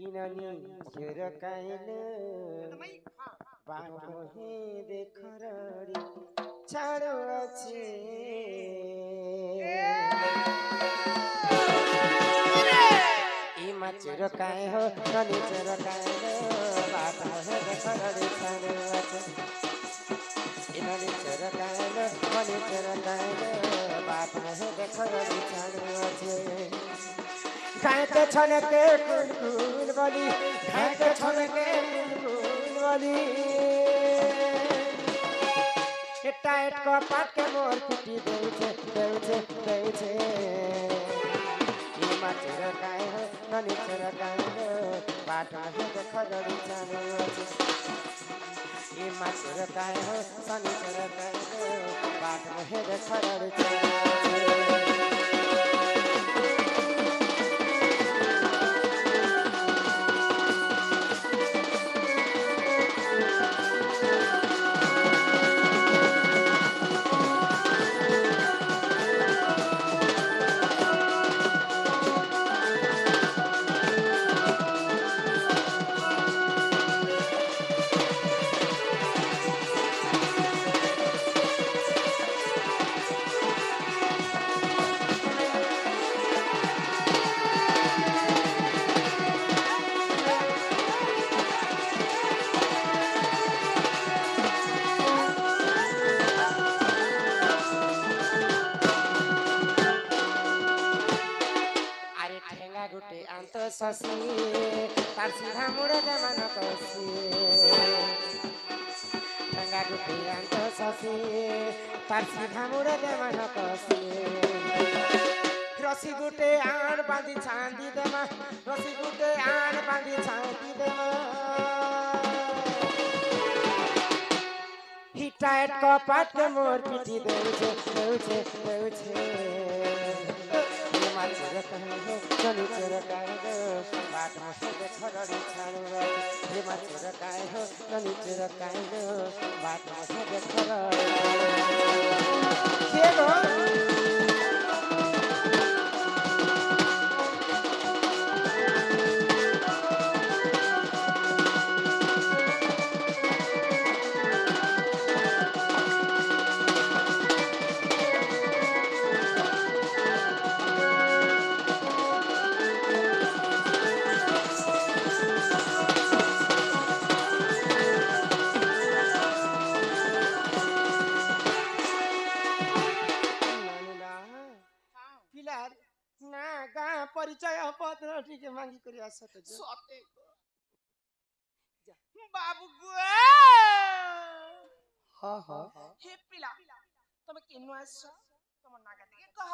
इनानी चरकाइले बाटो हे देखरडी छाडो अछि इमा चरकाए हो ननी चरकाइले बाटो हे देखरडी छाडो अछि इनानी चरकाइले ननी चरकाइले बाटो हे देखरडी छाडो अछि खाते छनके कुल बली खाते छनके कुल बली टाइट को पाट के मोर पिटी देउछे इमा चरकाए हो ननी चरकाए हो बाटा हे देखरडी छाडो अछि इमा चरकाए हो ननी चरकाए हो बाटा हे देखरडी छाडो गुटे आंत ससी तार सीधा मुड़े मन कसी ठंगा गुटे आंत ससी तार सीधा मुड़े मन कसी रसी गुटे आड़ बांधी छांदी देमा रसी गुटे आड़ बांधी छांदी देमा हिटाएट को पाट के मोर पिटी देउछे ननी चरकाए हो बाटो हे देखरडी छाडो इमा चरकाए हो ननी चरकाए हो बाटो हे देखरडी के गो परिचय पत्र ठीक मांगी करी आसत सते बाबू गो हां हे पिला तमे केनु आस तम नागा के कह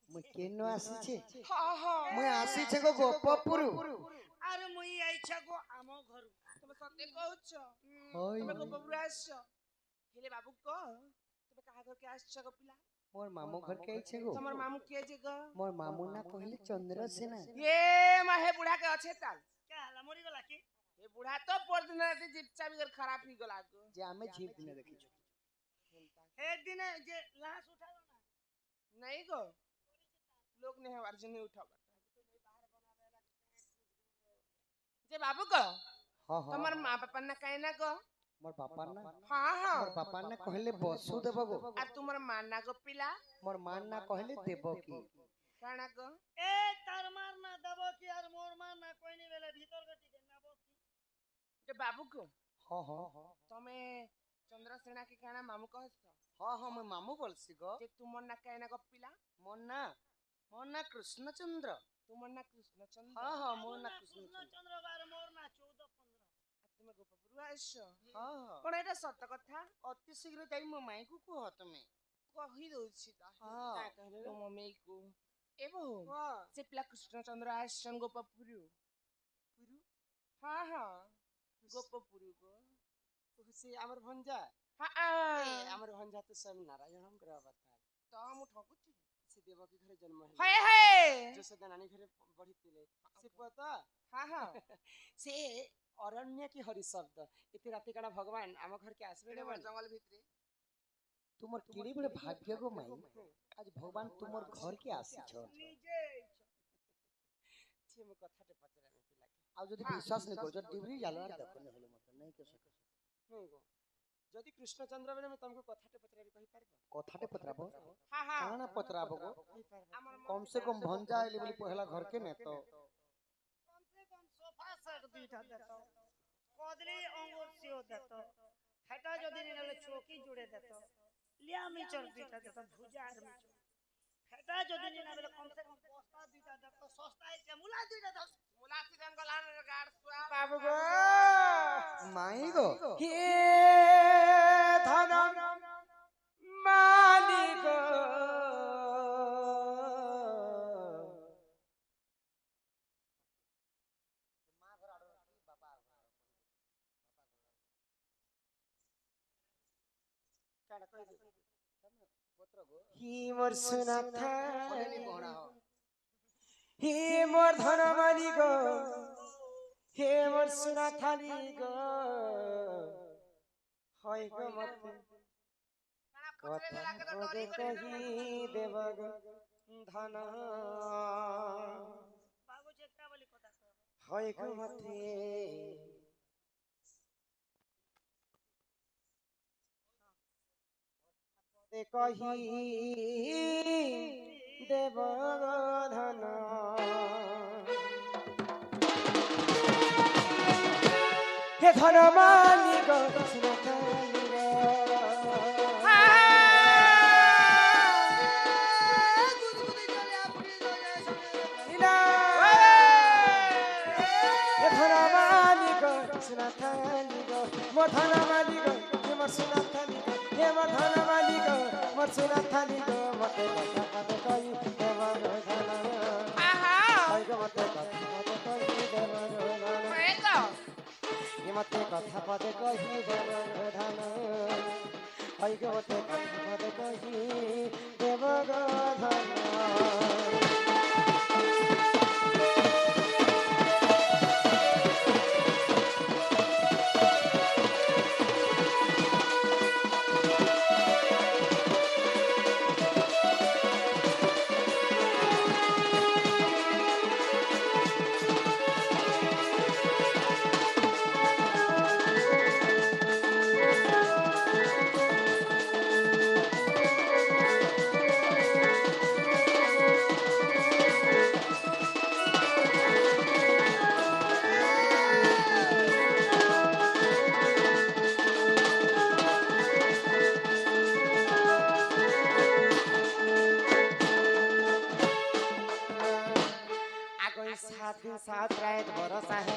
म केनु आसी छे हां म आसी छे गो गोपपुर अरे मुई आई छ गो आम घर तमे सते कहउछ तमे गोपपुर आस हेले बाबू को तमे कहा घर के आस छ गो पिला मोर मामू घर के छे गो तमर मामू के जे ग मोर मामू ना कहले चंद्रसेना ये माहे बुढ़ा के अच्छे ताल क्या हला मरी गला की ये बुढ़ा तो पर दिन रात जीपचा बिगर खराब ही गला गो जे हमें जीप दिन देखि छु एक दिन जे लाश उठाओ ना नहीं गो लोग ने अर्जुन ने उठाओ जे बाबू को हां तमर मां पापा ना काहे ना गो मोर पापा ना हां मोर पापा ना कहले बसु देबो गो आ तुमर माना गो पिला मोर माना कहले देबो की काना गो ए तार मार ना देबो की और मोर मार ना कोई नहीं बेले भीतर गटी देनाबो की जे बाबू को हां तमे चंद्रसेना के काना मामू कहस हां मैं मामू बोलसी गो जे तुमर ना काहे ना गो पिला मोर ना कृष्णचंद्र तुमर ना कृष्णचंद्र हां मोर ना कृष्णचंद्र बार मोर ना 14 15 तुमे गोपपुर आइछ हां कोन एटा सत्य कथा अति शीघ्र जाई मो माई को कह तमे कहि दोछि ता का कहले तो मम्मी को एबो से पिला कृष्णचंद्र आइछन गोपपुर पुरु हां गोपपुर गो से हमर भंजा हां हमर भंजा तो सब नारायण हम ग्रह बता तो हम ठकुची से देवकी घरे जन्म है हाय जो से नानी घरे बड़ी तिले से पता हां से अरण्य की हरि शब्द इते राती काना भगवान आम घर के आसबे रे जंगल भितरे तुमर केड़ी बड़े भाग्य गो माई आज भगवान तुमर घर के आसी छ କିଛି ମୁଁ କଥାଟେ ପଚାରାମି ପିଲାକେ ଆଉ ଯଦି ବିଶ୍ୱାସ ନ କରୁଛ ଡିବ୍ରି ଜାଲ ଦେଖ ନ ହେଲେ ମତେ ନାହିଁ କେ ସକ नहीं गो जदि कृष्णचंद्र बेले मैं तुमको कथाटे पचराबी कहि पारबो कथाटे पचराबो हां हां काना पचराबो गो कम से कम भंजा आइली बोली पहला घर के ने तो कम से कम सोफा सेट दुईटा देतो कदली अंगूर सियो देतो हेटा जदि नेले चौकी जुड़े देतो लिया मिचर दुईटा देतो भुजा आर मिचर हेटा जदि नेले कम से कम बस्ता दुईटा देतो सस्ता है मुला दुईटा दस मुला सिरन गलान गाड़ सुआ बाबू गो माई गो हे धन मालिक ही मोर सुना था हे मोर धन मालिक हे मोर सुना थाली गो होय गो मते कथा पदे कही देव गो धन बाबू जेकटा बोली कथा होय गो मते ते कही देव गो धन हे धन मालिक सुना थाली गो धन मालिक मोर सुना थाली गो हे मोर धन मालिक मोर सुना थाली गो मते कथा पद कहि देव गो धन होय गो मते कथा पद कहि देव गो धन हे मते कथा पद कहि देव गो धन होय गो मते कथा पद कहि देव गो धन सात दिन सात रात भरोसा है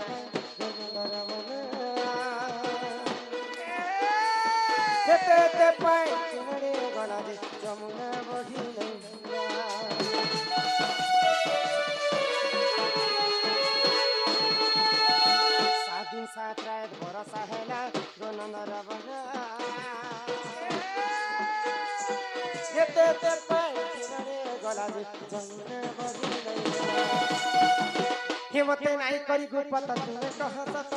ते पाई चिमड़े गला दे जमुना बढ़ी सात दिन सात रात भरोसा है ना गनंदर बना ते पाई चिमड़े गला दे जमुना बढ़ी हिम्मते नहीं करी गुपत तूने कहा सत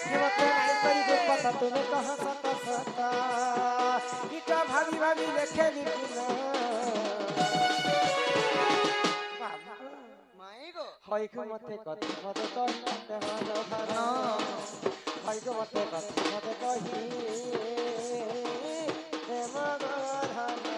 हिम्मते नहीं करी गुपत तूने कहा सत इटा भाभी भाभी देखे लिखना माई गो होय गो मते कथा पद कहि देव गो धन होय गो मते कथा पद कहि देव गो धन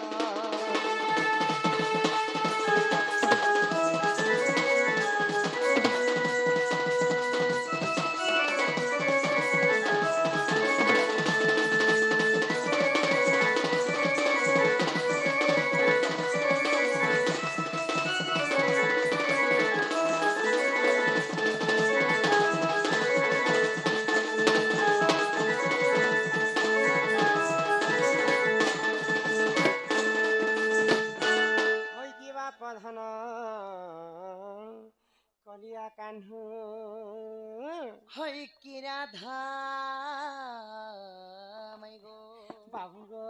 कलिया कान्हू हई की राधा माई गो बाबू गो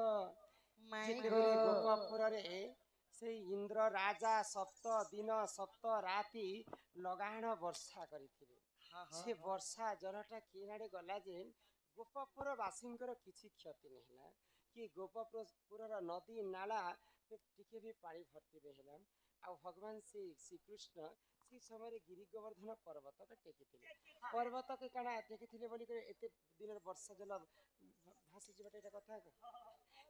माई गो गोपपुर रे से इंद्र राजा सप्त दिन सप्त राति लगाण वर्षा करिथिले से वर्षा जलटा किनारे गला जे गोपपुर वासींकर किछि क्षति नहिला कि गोपपुर नदी नाला टिके भी पानी भर्ती बेहला आ भगवान श्रीकृष्ण से समय गिरी गोवर्धन पर्वत के टेकिथिले पर्वत के काना टेकिथिले बोली करे एते दिन वर्षा जल भासी जीवटा एटा कथा को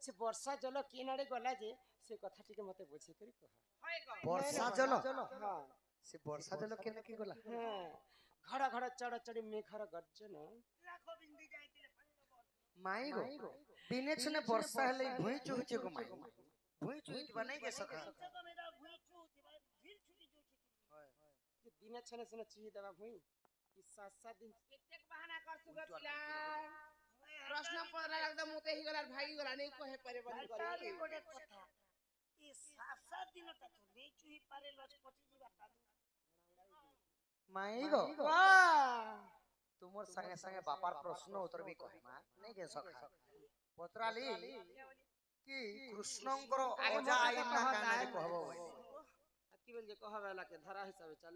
से वर्षा जल किनारे गला जे से कथा टिके मते बुझे करी कह वर्षा जल हां से वर्षा जल केना की गला हां घड़ा घड़ा चढ़ चढ़ी मेघर गर्जन लाखो बिंदी जाइतिले माई गो दिने छने वर्षा हेले भुई चुहिचे को माई भुई चुहित बनाई के सखा तो मेरा भूई छूती भाई भीड़ छुटी जो जे दिने छने छने चुही देबा भुई ई 7-7 दिन केतेक बहाना करछु ग पिला प्रश्न पड़ला एकदम मुते ही गला भाई गला नहीं कहे पारे बनी हटाली करी गोटे कथा ई 7-7 दिन ता तो नहीं चुही पारे लचपटी जीवा कादू माई गो वाह तुमर संगे संगे बापार प्रश्न उत्तर भी कहे मा नहीं के सखा पत्राली कि कृष्णंकर आगे अजा मत आईना कहा काना दाय। कहबो की बोल जे कहवाला के धरा हिसाब चल